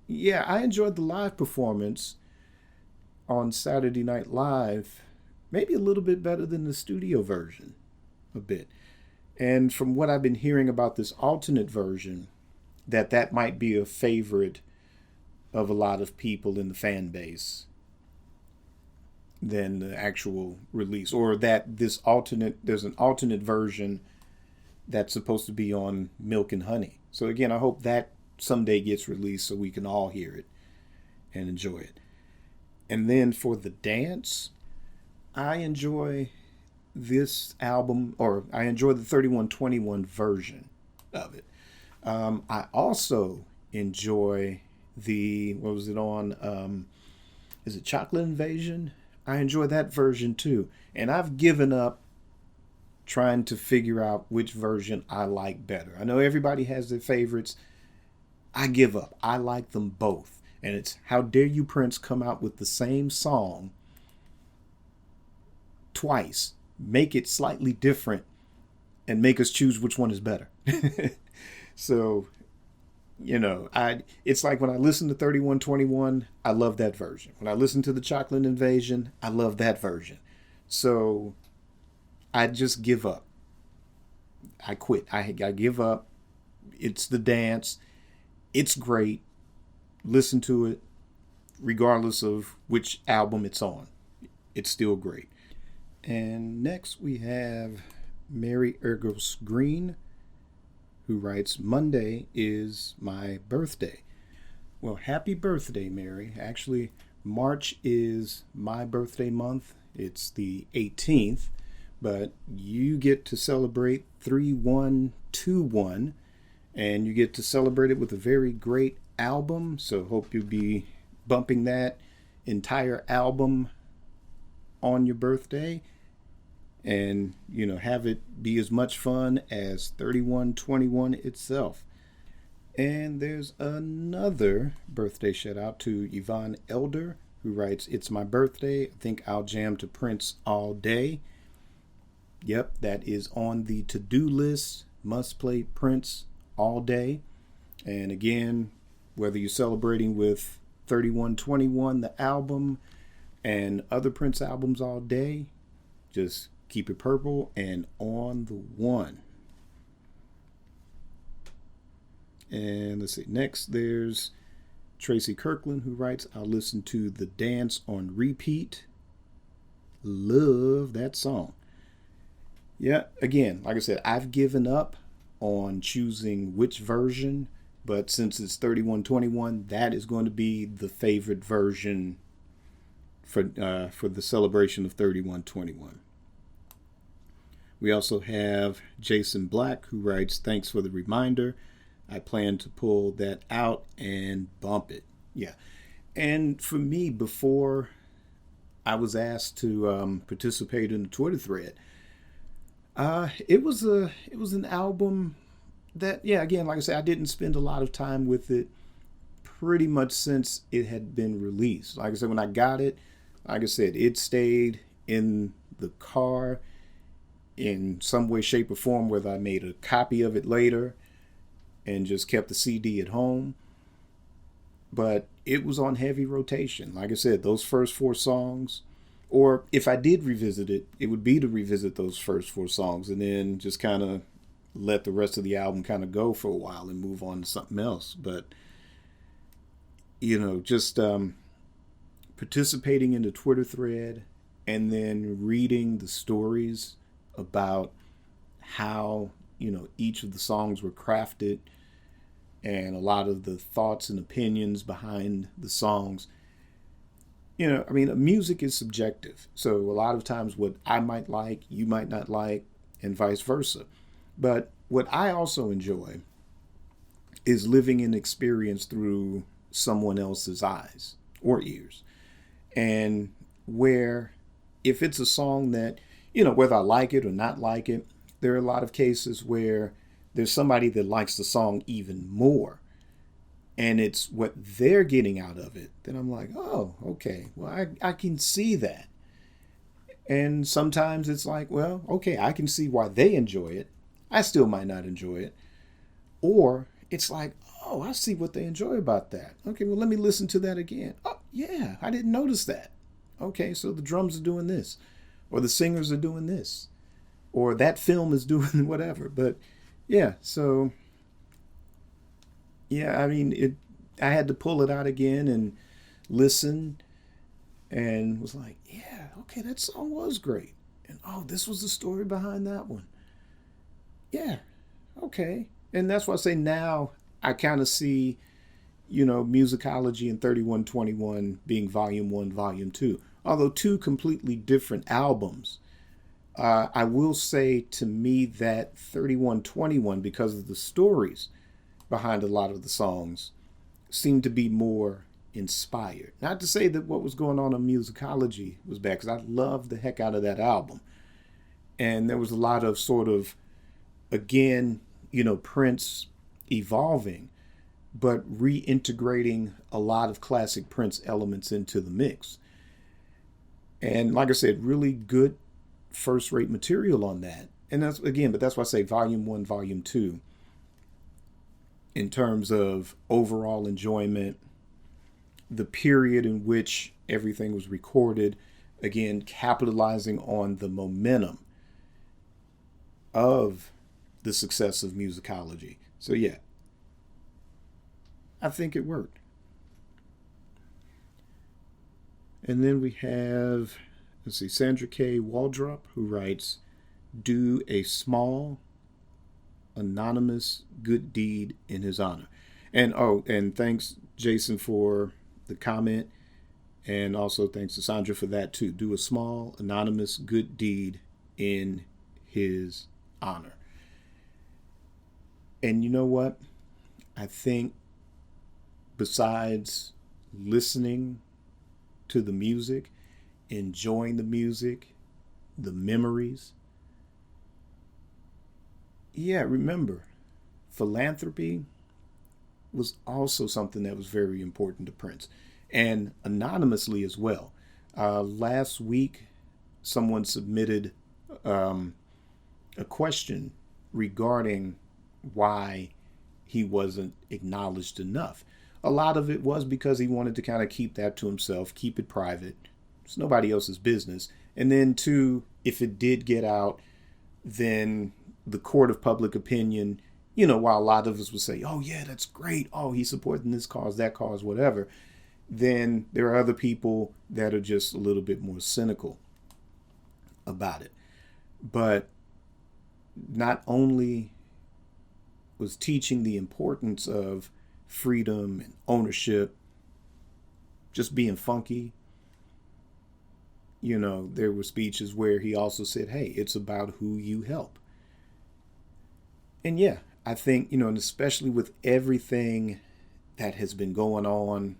Speaker 1: yeah, I enjoyed the live performance on Saturday Night Live. Maybe a little bit better than the studio version, a bit. And from what I've been hearing about this alternate version, that might be a favorite of a lot of people in the fan base than the actual release. Or that there's an alternate version that's supposed to be on Milk and Honey. So again, I hope that someday gets released so we can all hear it and enjoy it. And then for the dance, I enjoy this album, or I enjoy the 3121 version of it. I also enjoy the, what was it on? Is it Chocolate Invasion? I enjoy that version too. And I've given up trying to figure out which version I like better. I know everybody has their favorites. I give up. I like them both. And it's how dare you, Prince, come out with the same song twice, make it slightly different, and make us choose which one is better. So, it's like when I listen to 3121, I love that version. When I listen to the Chocolate Invasion, I love that version. So I just give up. I quit. I give up. It's the dance. It's great. Listen to it regardless of which album it's on. It's still great. And next we have Mary Ergos Green, who writes, Monday is my birthday. Well, happy birthday, Mary. Actually, March is my birthday month. It's the 18th, but you get to celebrate 3121, and you get to celebrate it with a very great album. So hope you'll be bumping that entire album on your birthday, and have it be as much fun as 3121 itself. And there's another birthday shout out to Yvonne Elder, who writes, it's my birthday. I think I'll jam to Prince all day. Yep, that is on the to-do list. Must play Prince all day. And again, whether you're celebrating with 3121, the album, and other Prince albums all day, just keep it purple and on the one. And let's see, next there's Tracy Kirkland, who writes, I'll listen to The Dance on repeat. Love that song. Yeah, again, like I said, I've given up on choosing which version, but since it's 3121, that is going to be the favorite version for the celebration of 3121. We also have Jason Black, who writes, thanks for the reminder. I plan to pull that out and bump it. Yeah. And for me, before I was asked to participate in the Twitter thread, it was an album that, yeah, again, like I said, I didn't spend a lot of time with it pretty much since it had been released. Like I said, when I got it, like I said, it stayed in the car in some way, shape, or form, whether I made a copy of it later and just kept the CD at home. But it was on heavy rotation. Like I said, those first 4 songs, or if I did revisit it, it would be to revisit those first 4 songs and then just kind of let the rest of the album kind of go for a while and move on to something else. But, just participating in the Twitter thread and then reading the stories about how, each of the songs were crafted and a lot of the thoughts and opinions behind the songs. Music is subjective. So a lot of times what I might like, you might not like, and vice versa. But what I also enjoy is living an experience through someone else's eyes or ears. And where, if it's a song that, whether I like it or not like it, there are a lot of cases where there's somebody that likes the song even more, and it's what they're getting out of it, then I'm like, oh, okay, well, I can see that. And sometimes it's like, well, okay, I can see why they enjoy it. I still might not enjoy it. Or it's like, oh, I see what they enjoy about that. Okay, well, let me listen to that again. Oh, yeah, I didn't notice that. Okay, so the drums are doing this, or the singers are doing this, or that film is doing whatever. But yeah, so yeah, I had to pull it out again and listen, and was like, yeah, okay, that song was great. And oh, this was the story behind that one. Yeah, okay. And that's why I say now I kind of see, musicology and 3121 being volume 1, volume 2. Although 2 completely different albums, I will say, to me, that 3121, because of the stories behind a lot of the songs, seemed to be more inspired. Not to say that what was going on in musicology was bad, because I loved the heck out of that album. And there was a lot of sort of, again, Prince evolving, but reintegrating a lot of classic Prince elements into the mix. And like I said, really good first-rate material on that. And that's why I say Volume 1, Volume 2, in terms of overall enjoyment, the period in which everything was recorded, again, capitalizing on the momentum of the success of musicology. So yeah, I think it worked. And then we have, Sandra K. Waldrop, who writes, "Do a small, anonymous good deed in his honor." And thanks, Jason, for the comment. And also thanks to Sandra for that too. Do a small, anonymous good deed in his honor. And you know what? I think besides listening to the music, enjoying the music, the memories, remember, philanthropy was also something that was very important to Prince, and anonymously as well. Last week, someone submitted a question regarding why he wasn't acknowledged enough. A lot of it was because he wanted to kind of keep that to himself, keep it private. It's nobody else's business. And then, two, if it did get out, then the court of public opinion, while a lot of us would say, oh, yeah, that's great. Oh, he's supporting this cause, that cause, whatever. Then there are other people that are just a little bit more cynical about it. But not only was teaching the importance of freedom and ownership, just being funky, there were speeches where he also said, hey, it's about who you help. And yeah, I think, and especially with everything that has been going on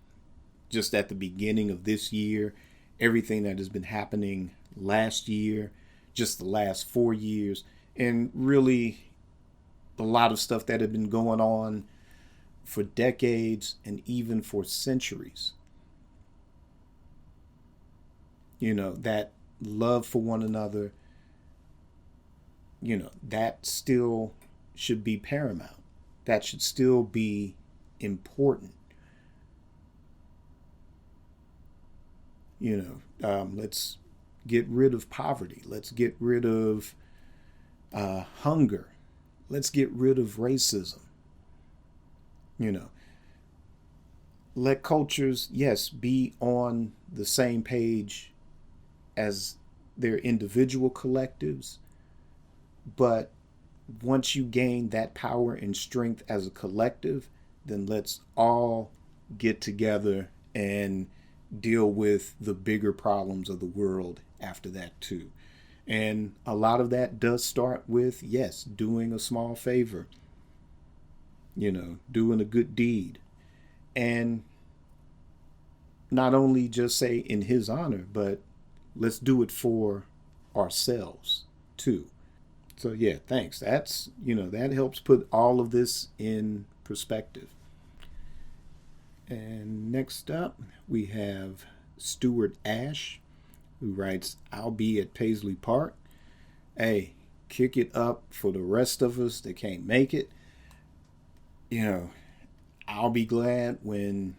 Speaker 1: just at the beginning of this year, everything that has been happening last year, just the last 4 years, and really a lot of stuff that had been going on for decades and even for centuries. That love for one another, that still should be paramount. That should still be important. Let's get rid of poverty. Let's get rid of hunger. Let's get rid of racism. Let cultures, yes, be on the same page as their individual collectives, but once you gain that power and strength as a collective, then let's all get together and deal with the bigger problems of the world after that too. And a lot of that does start with, yes, doing a small favor, doing a good deed. And not only just say in his honor, but let's do it for ourselves too. So yeah, thanks. That's, that helps put all of this in perspective. And next up, we have Stuart Ash, who writes, "I'll be at Paisley Park. Hey, kick it up for the rest of us that can't make it. I'll be glad when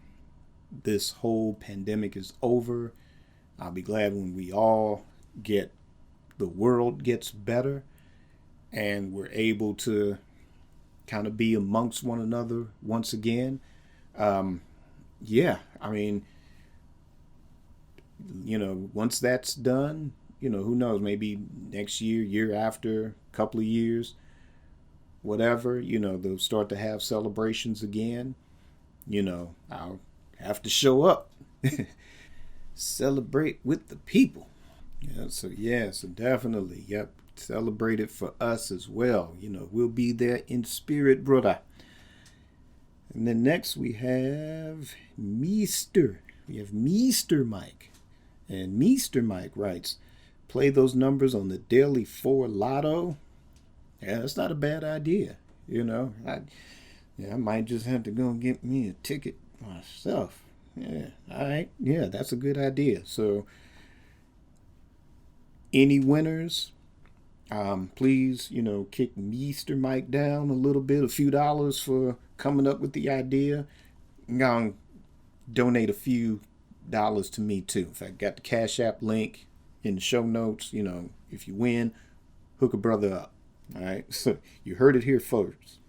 Speaker 1: this whole pandemic is over. I'll be glad when the world gets better and we're able to kind of be amongst one another once again." Once that's done, who knows, maybe next year after, a couple of years, whatever, they'll start to have celebrations again. I'll have to show up. Celebrate with the people. So definitely, yep, celebrate it for us as well. We'll be there in spirit, brother. And then next we have Meester. We have Meester Mike. And Meester Mike writes, play those numbers on the Daily 4 Lotto. Yeah, that's not a bad idea. I might just have to go and get me a ticket myself. Yeah, all right. Yeah, that's a good idea. So, any winners, please, kick Mr. Mike down a little bit, a few dollars for coming up with the idea. I'm going to donate a few dollars to me too. In fact, got the Cash App link in the show notes. If you win, hook a brother up. All right. So, you heard it here first.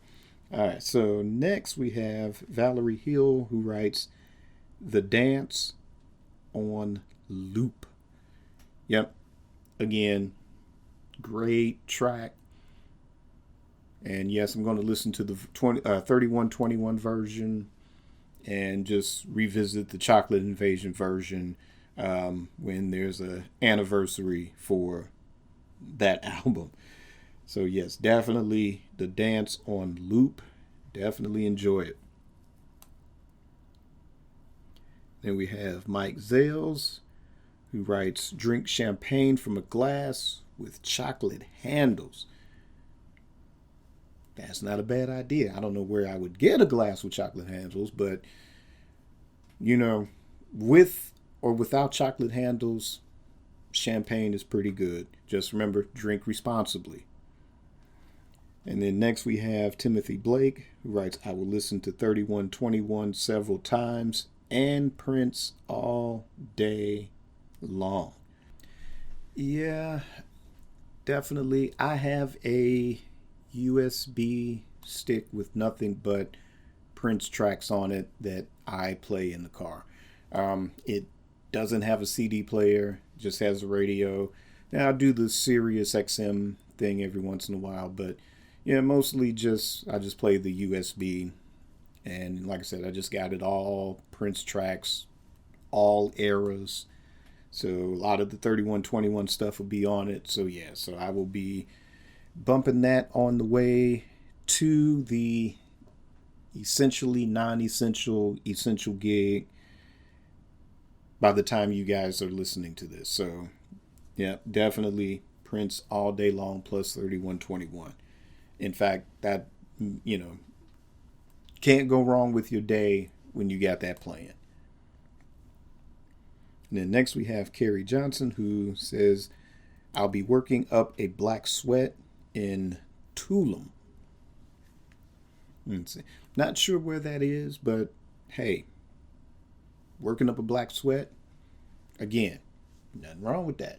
Speaker 1: All right. So, next we have Valerie Hill, who writes, The Dance on Loop. Yep. Again, great track. And yes, I'm going to listen to the 3121 version and just revisit the Chocolate Invasion version when there's an anniversary for that album. So yes, definitely The Dance on Loop. Definitely enjoy it. Then we have Mike Zales, who writes, drink champagne from a glass with chocolate handles. That's not a bad idea. I don't know where I would get a glass with chocolate handles, but, with or without chocolate handles, champagne is pretty good. Just remember, drink responsibly. And then next we have Timothy Blake, who writes, I will listen to 3121 several times and Prince all day long. Yeah, definitely. I have a USB stick with nothing but Prince tracks on it that I play in the car. It doesn't have a CD player, just has a radio. Now I do the Sirius XM thing every once in a while, but yeah, mostly I just play the USB. And like I said, I just got it all Prince tracks, all eras. So a lot of the 3121 stuff will be on it. So yeah, so I will be bumping that on the way to the essentially non-essential, essential gig by the time you guys are listening to this. So yeah, definitely Prince all day long plus 3121. In fact, that, can't go wrong with your day when you got that playing. And then next we have Carrie Johnson, who says, I'll be working up a black sweat in Tulum. Let's see. Not sure where that is, but hey, working up a black sweat, again, nothing wrong with that.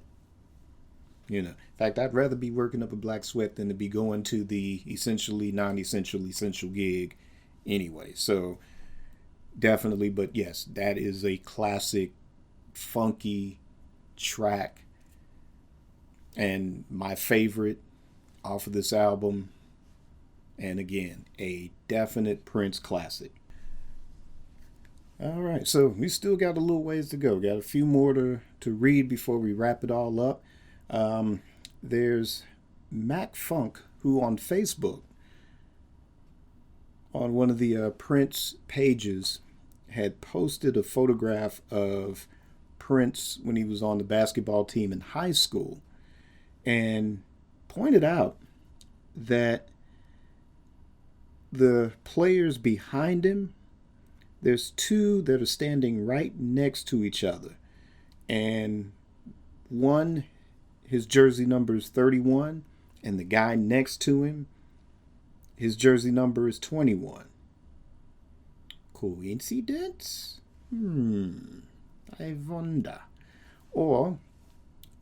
Speaker 1: In fact, I'd rather be working up a black sweat than to be going to the essentially non-essential essential gig anyway. So definitely, but yes, that is a classic funky track and my favorite off of this album, and again, a definite Prince classic. All right, so we still got a little ways to go. Got a few more to read before we wrap it all up. There's Mac Funk, who on Facebook, on one of the Prince pages, had posted a photograph of Prince when he was on the basketball team in high school, and pointed out that the players behind him, there's two that are standing right next to each other. And one, his jersey number is 31, and the guy next to him, his jersey number is 21. Coincidence? I wonder. Or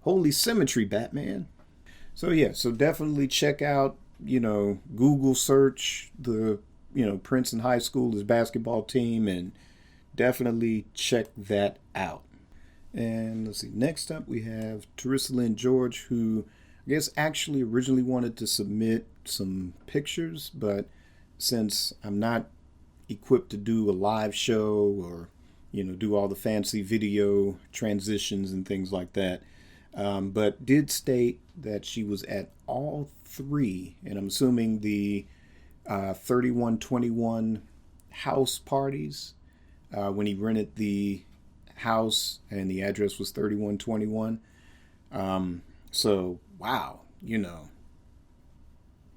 Speaker 1: holy symmetry, Batman. So yeah, so definitely check out, Google search the, Prince in high school, his basketball team, and definitely check that out. And let's see, next up we have Teresa Lynn George, who I guess actually originally wanted to submit some pictures, but since I'm not equipped to do a live show or, do all the fancy video transitions and things like that, but did state that she was at all three, and I'm assuming the 3121 house parties when he rented the house and the address was 3121. So, wow,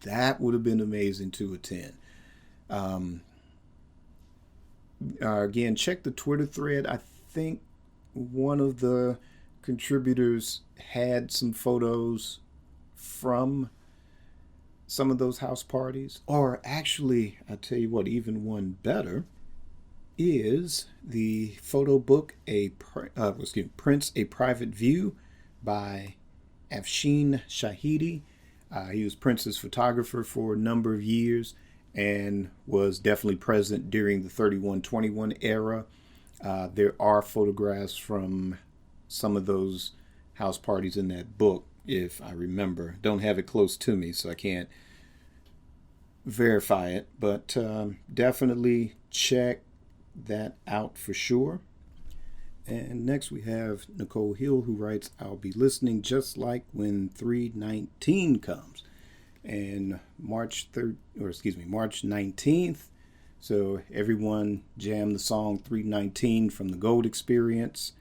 Speaker 1: that would have been amazing to attend. Again, check the Twitter thread. I think one of the contributors had some photos from some of those house parties. Or actually, I tell you what, even one better is the photo book, Prince, A Private View by Afshin Shahidi. He was Prince's photographer for a number of years and was definitely present during the 3121 era. There are photographs from some of those house parties in that book, if I remember. Don't have it close to me, so I can't verify it, but definitely check that out for sure. And next we have Nicole Hill, who writes, I'll be listening just like when 319 comes. And March 19th. So everyone jammed the song 319 from the Gold Experience,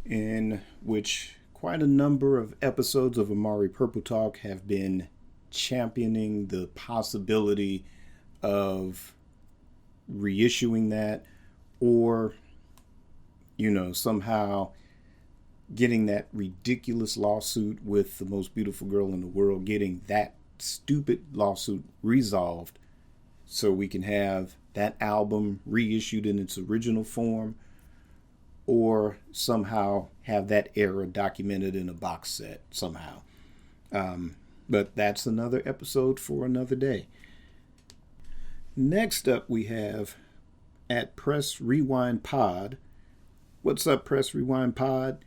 Speaker 1: in which quite a number of episodes of Amari Purple Talk have been championing the possibility of reissuing that, or somehow getting that ridiculous lawsuit with The Most Beautiful Girl in the World, getting that stupid lawsuit resolved so we can have that album reissued in its original form, or somehow have that era documented in a box set somehow. But that's another episode for another day. Next up we have at Press Rewind Pod. What's up, Press Rewind Pod?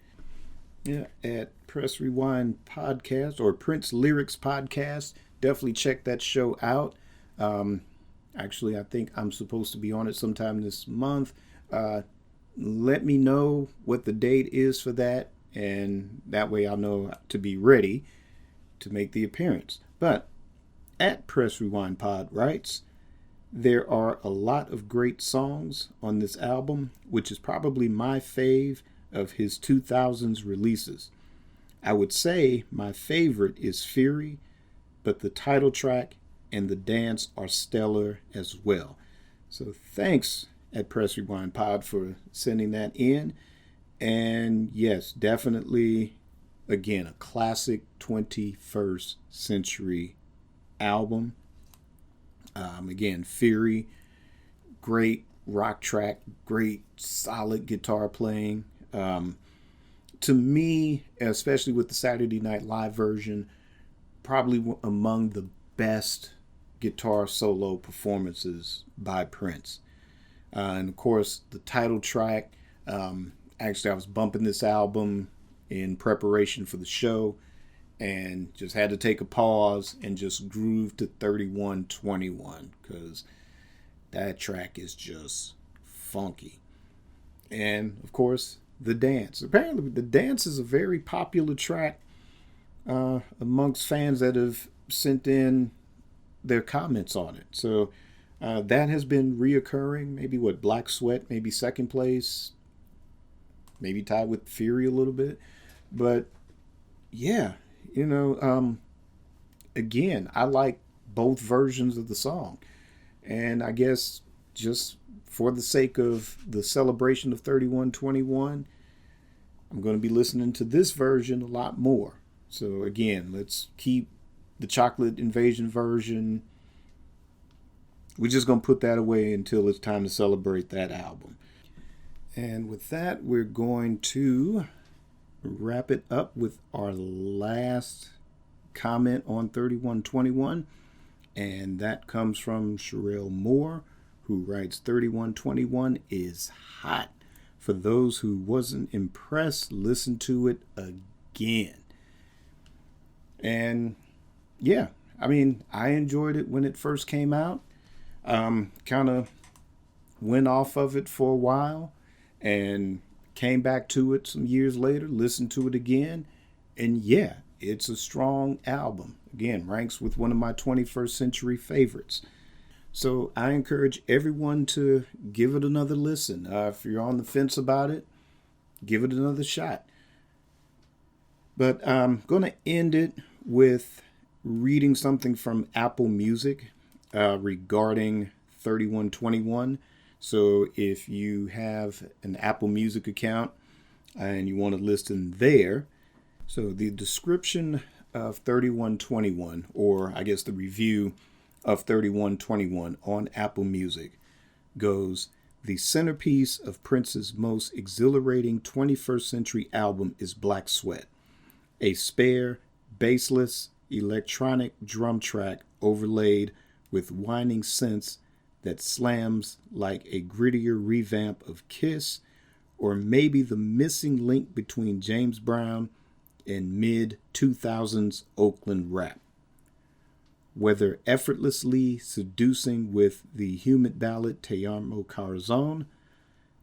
Speaker 1: Yeah, at Press Rewind Podcast or Prince Lyrics Podcast. Definitely check that show out. Actually, I think I'm supposed to be on it sometime this month. Let me know what the date is for that, and that way I'll know to be ready to make the appearance. But at Press Rewind Pod writes, there are a lot of great songs on this album, which is probably my fave of his 2000s releases. I would say my favorite is Fury, but the title track and the dance are stellar as well. So thanks at Press Rewind Pod for sending that in. And yes, definitely, again, a classic 21st century album. Again, Fury, great rock track, great solid guitar playing. To me, especially with the Saturday Night Live version, probably among the best guitar solo performances by Prince. And of course, the title track. Actually, I was bumping this album in preparation for the show and just had to take a pause and just groove to 3121 because that track is just funky. And of course, the dance. Apparently, the dance is a very popular track amongst fans that have sent in their comments on it. So that has been reoccurring. Maybe Black Sweat, maybe second place, maybe tied with Fury a little bit. But yeah, again, I like both versions of the song. And I guess just for the sake of the celebration of 3121, I'm going to be listening to this version a lot more. So again, let's keep the Chocolate Invasion version. We're just going to put that away until it's time to celebrate that album. And with that, we're going to wrap it up with our last comment on 3121. And that comes from Sherelle Moore, who writes, 3121 is hot. For those who wasn't impressed, listen to it again. And yeah, I mean, I enjoyed it when it first came out. Kind of went off of it for a while and came back to it some years later, listened to it again, And yeah, it's a strong album. Again, ranks with one of my 21st century favorites. So I encourage everyone to give it another listen. If you're on the fence about it, give it another shot. But I'm going to end it with reading something from Apple Music regarding 3121. So if you have an Apple Music account and you want to listen there, so the description of 3121, or I guess the review of 3121 on Apple Music goes, the centerpiece of Prince's most exhilarating 21st century album is Black Sweat, a spare, bassless, electronic drum track overlaid with whining synths that slams like a grittier revamp of Kiss, or maybe the missing link between James Brown and mid-2000s Oakland rap. Whether effortlessly seducing with the humid ballad Te Amo Corazon,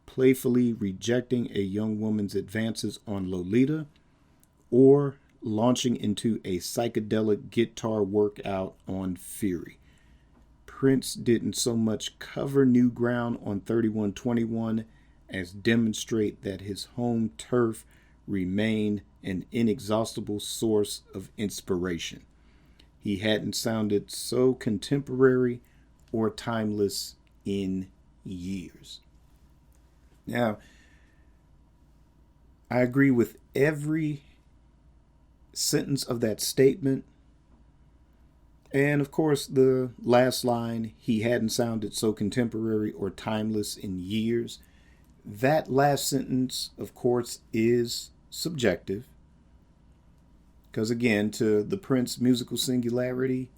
Speaker 1: playfully rejecting a young woman's advances on Lolita, or launching into a psychedelic guitar workout on Fury, Prince didn't so much cover new ground on 3121 as demonstrate that his home turf remained an inexhaustible source of inspiration. He hadn't sounded so contemporary or timeless in years. Now, I agree with every sentence of that statement. And of course, the last line, he hadn't sounded so contemporary or timeless in years. That last sentence, of course, is subjective. Because again, to the Prince musical singularity,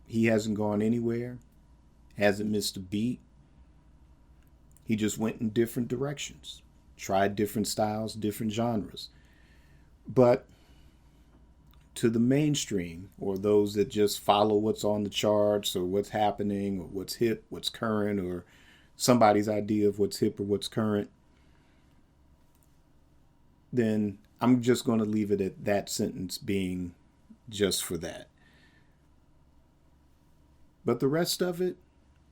Speaker 1: he hasn't gone anywhere, hasn't missed a beat. He just went in different directions, tried different styles, different genres. But to the mainstream, or those that just follow what's on the charts or what's happening or what's hip, what's current, or somebody's idea of what's hip or what's current, then I'm just going to leave it at that sentence being just for that. But the rest of it,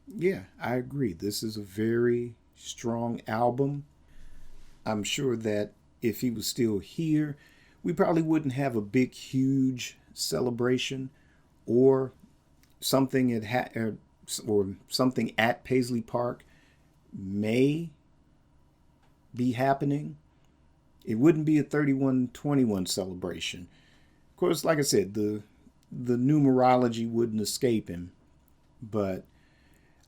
Speaker 1: yeah, I agree. This is a very strong album. I'm sure that if he was still here, we probably wouldn't have a big, huge celebration or something or something at Paisley Park may be happening. It wouldn't be a 3121 celebration. Of course, like I said, the numerology wouldn't escape him. But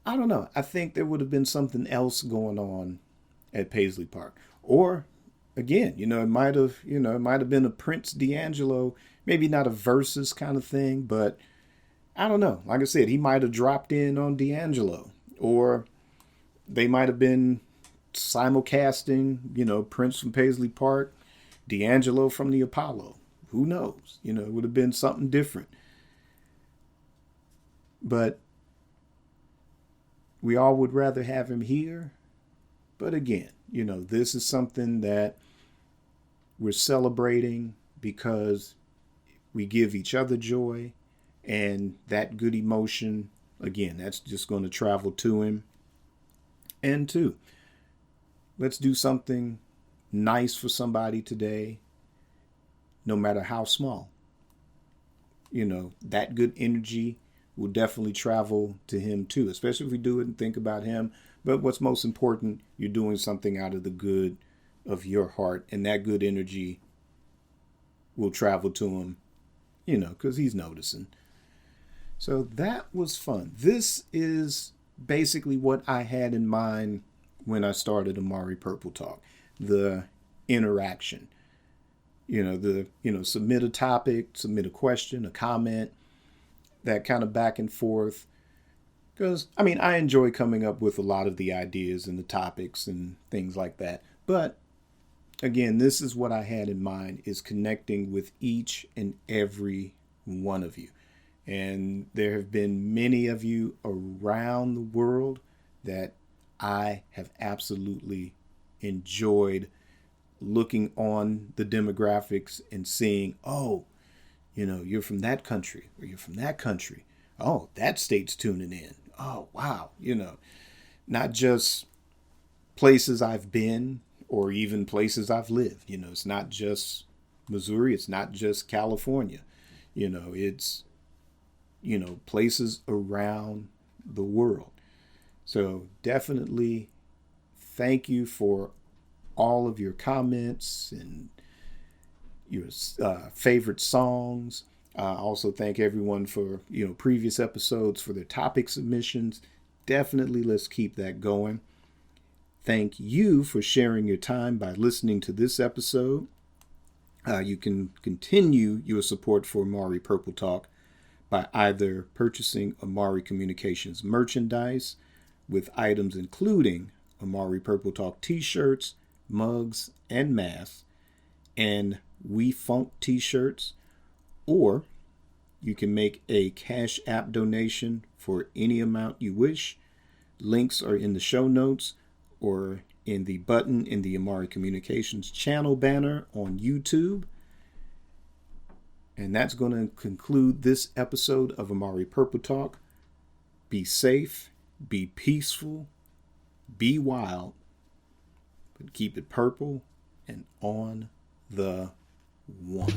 Speaker 1: I don't know. I think there would have been something else going on at Paisley Park. Or again, it might have been a Prince D'Angelo, maybe not a versus kind of thing, but I don't know. Like I said, he might have dropped in on D'Angelo, or they might have been simulcasting, Prince from Paisley Park, D'Angelo from the Apollo. Who knows? It would have been something different. But we all would rather have him here. But again, this is something that we're celebrating because we give each other joy, and that good emotion, again, that's just going to travel to him. And two, let's do something nice for somebody today, no matter how small. That good energy will definitely travel to him too, especially if we do it and think about him. But what's most important, you're doing something out of the good of your heart, and that good energy will travel to him, because he's noticing. So that was fun. This is basically what I had in mind when I started Amari Purple Talk. The interaction. Submit a topic, submit a question, a comment, that kind of back and forth. Because, I enjoy coming up with a lot of the ideas and the topics and things like that. But, again, this is what I had in mind, is connecting with each and every one of you. And there have been many of you around the world that I have absolutely enjoyed looking on the demographics and seeing, oh, you're from that country or you're from that country. Oh, that state's tuning in. Oh, wow. Not just places I've been or even places I've lived. It's not just Missouri. It's not just California. It's, places around the world. So definitely thank you for all of your comments and your favorite songs. Also thank everyone for, previous episodes, for their topic submissions. Definitely let's keep that going. Thank you for sharing your time by listening to this episode. You can continue your support for Amari Purple Talk by either purchasing Amari Communications merchandise with items including Amari Purple Talk t-shirts, mugs, and masks, and We Funk t-shirts, or you can make a Cash App donation for any amount you wish. Links are in the show notes or in the button in the Amari Communications channel banner on YouTube. And that's going to conclude this episode of Amari Purple Talk. Be safe, be peaceful, be wild, but keep it purple and on the one.